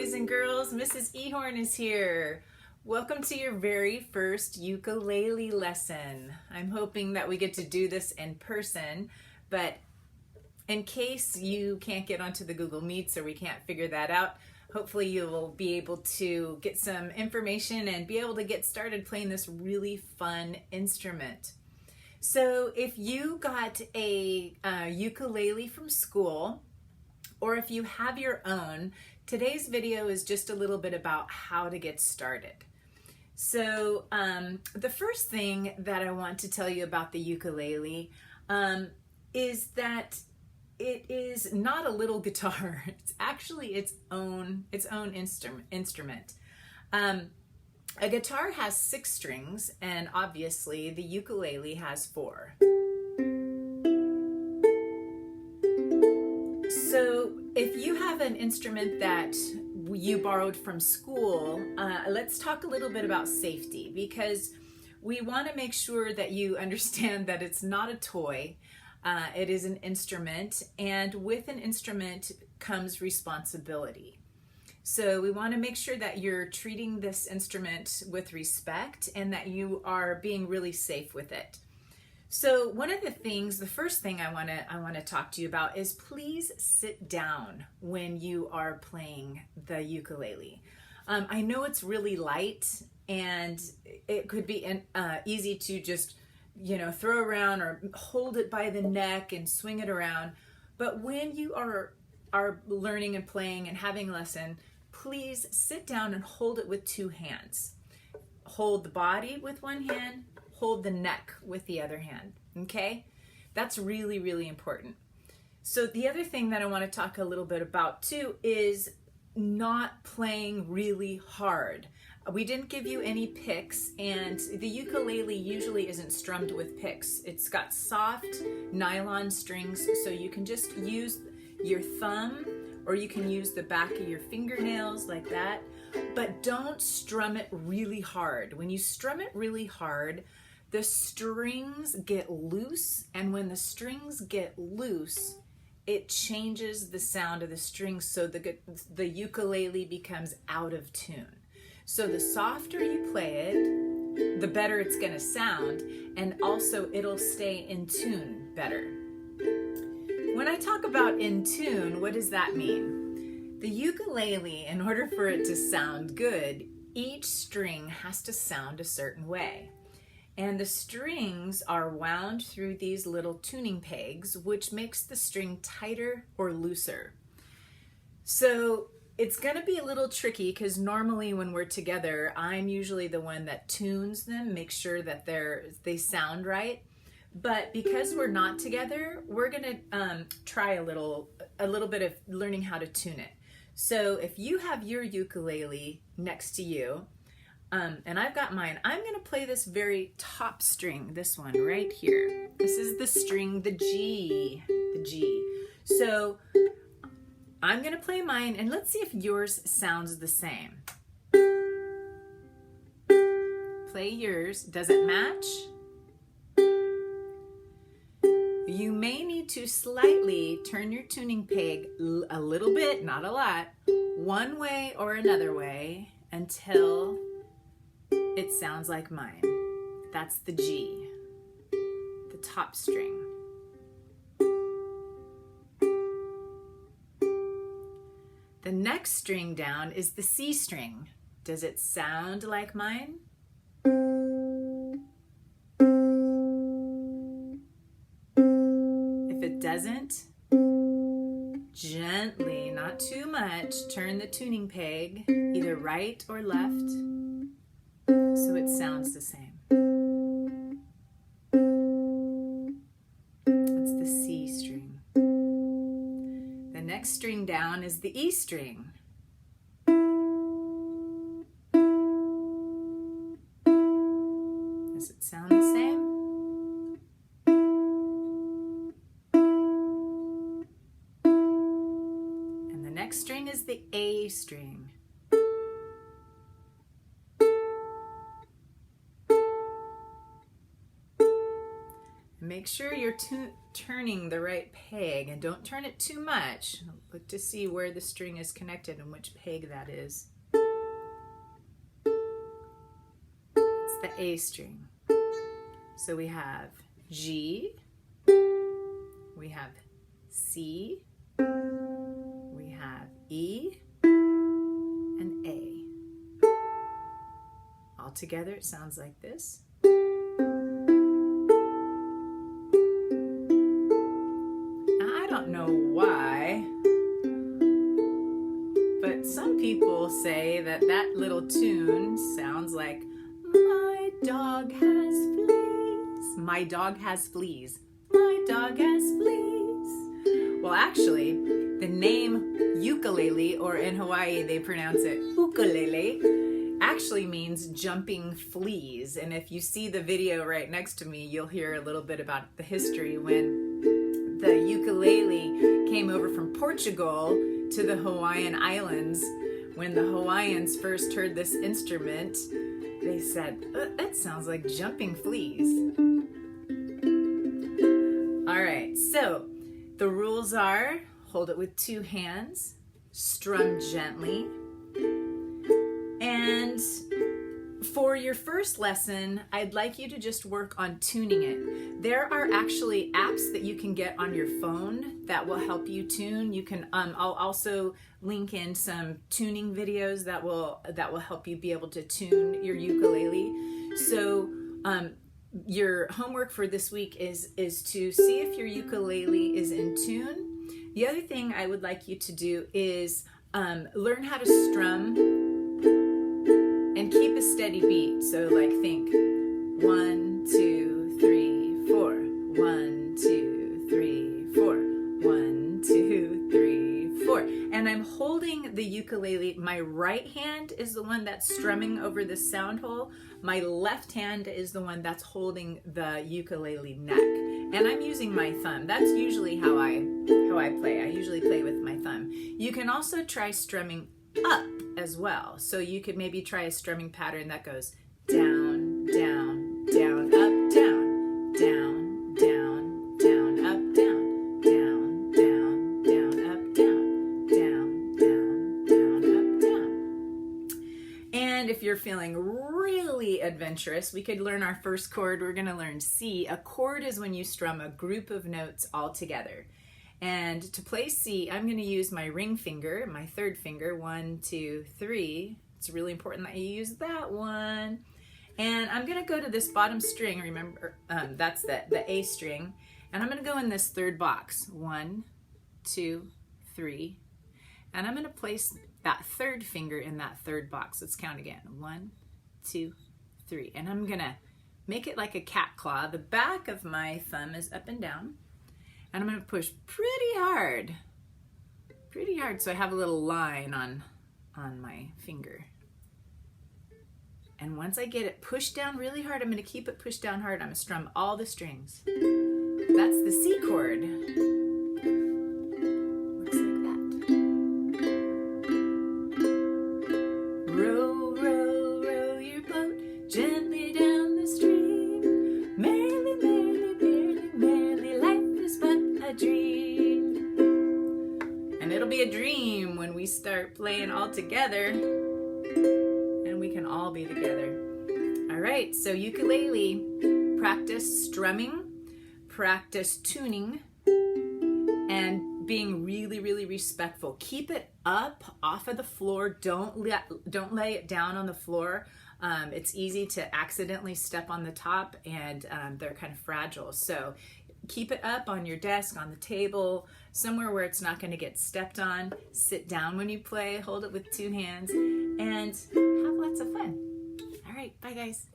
boys and girls. Mrs. Ehorn is here. Welcome to your very first ukulele lesson. I'm hoping that we get to do this in person, but in case you can't get onto the Google Meets or we can't figure that out, hopefully you will be able to get some information and be able to get started playing this really fun instrument. So if you got a ukulele from school, or if you have your own, today's video is just a little bit about how to get started. So the first thing that I want to tell you about the ukulele is that it is not a little guitar. It's actually its own instrument. A guitar has 6 strings, and obviously the ukulele has 4. So if you have an instrument that you borrowed from school, let's talk a little bit about safety, because we want to make sure that you understand that it's not a toy. It is an instrument, and with an instrument comes responsibility. So we want to make sure that you're treating this instrument with respect and that you are being really safe with it. So one of the first thing I want to talk to you about is please sit down when you are playing the ukulele. I know it's really light and it could be easy to just, throw around or hold it by the neck and swing it around. But when you are learning and playing and having a lesson, please sit down and hold it with 2 hands. Hold the body with one hand, hold the neck with the other hand, okay? That's really, really important. So the other thing that I want to talk a little bit about too is not playing really hard. We didn't give you any picks, and the ukulele usually isn't strummed with picks. It's got soft nylon strings, so you can just use your thumb or you can use the back of your fingernails like that, but don't strum it really hard. When you strum it really hard, the strings get loose, and when the strings get loose, it changes the sound of the strings, so the ukulele becomes out of tune. So the softer you play it, the better it's going to sound, and also it'll stay in tune better. When I talk about in tune, what does that mean? The ukulele, in order for it to sound good, each string has to sound a certain way. And the strings are wound through these little tuning pegs, which makes the string tighter or looser. So it's going to be a little tricky because normally when we're together, I'm usually the one that tunes them, make sure that they sound right. But because we're not together, we're going to try a little bit of learning how to tune it. So if you have your ukulele next to you, and I've got mine, I'm going to play this very top string, this one right here. This is the string, the G. So I'm going to play mine, and let's see if yours sounds the same. Play yours. Does it match? You may need to slightly turn your tuning peg a little bit, not a lot, one way or another way until it sounds like mine. That's the G, the top string. The next string down is the C string. Does it sound like mine? If it doesn't, gently, not too much, turn the tuning peg either right or left so it sounds the same. That's the C string. The next string down is the E string. Does it sound the same? And the next string is the A string. make sure you're turning the right peg, and don't turn it too much. Look to see where the string is connected and which peg that is. It's the A string. So we have G, we have C, we have E, and A. All together it sounds like this. I don't know why, but some people say that that little tune sounds like my dog has fleas. My dog has fleas. My dog has fleas. Well, actually, the name ukulele, or in Hawaii they pronounce it ukulele, actually means jumping fleas. And if you see the video right next to me, you'll hear a little bit about the history when the ukulele came over from Portugal to the Hawaiian Islands. When the Hawaiians first heard this instrument, they said, that sounds like jumping fleas. All right, so the rules are: hold it with 2 hands, strum gently, and for your first lesson, I'd like you to just work on tuning it. There are actually apps that you can get on your phone that will help you tune. You can. I'll also link in some tuning videos that will help you be able to tune your ukulele. So your homework for this week is to see if your ukulele is in tune. The other thing I would like you to do is learn how to strum and keep a steady beat. So like think 1, 2, 3, 4. 1, 2, 3, 4. 1, 2, 3, 4. And I'm holding the ukulele. My right hand is the one that's strumming over the sound hole. My left hand is the one that's holding the ukulele neck. And I'm using my thumb. That's usually how I play. I usually play with my thumb. You can also try strumming up as well. So you could maybe try a strumming pattern that goes down, down, down, up, down, down, down, down, up, down, down, down, down, up, down, down, down, down, up, down. And if you're feeling really adventurous, we could learn our first chord. We're going to learn C. A chord is when you strum a group of notes all together. And to play C, I'm going to use my ring finger, my 3rd finger, 1, 2, 3. It's really important that you use that one. And I'm going to go to this bottom string. Remember, that's the A string. And I'm going to go in this 3rd box. 1, 2, 3. And I'm going to place that 3rd finger in that 3rd box. Let's count again. 1, 2, 3. And I'm going to make it like a cat claw. The back of my thumb is up and down. And I'm going to push pretty hard so I have a little line on my finger. And once I get it pushed down really hard, I'm going to keep it pushed down hard. I'm going to strum all the strings. That's the C chord. Looks like that. Row, row, row your boat gently down the stream. Merrily, merrily, merrily, merrily, life is but a dream. And it'll be a dream when we start playing all together, and we can all be together. All right, so ukulele, practice strumming, practice tuning, and being really, really respectful. Keep it up off of the floor. Don't lay it down on the floor. It's easy to accidentally step on the top, and they're kind of fragile. So keep it up on your desk, on the table, somewhere where it's not going to get stepped on. Sit down when you play, hold it with 2 hands, and have lots of fun. All right, bye guys.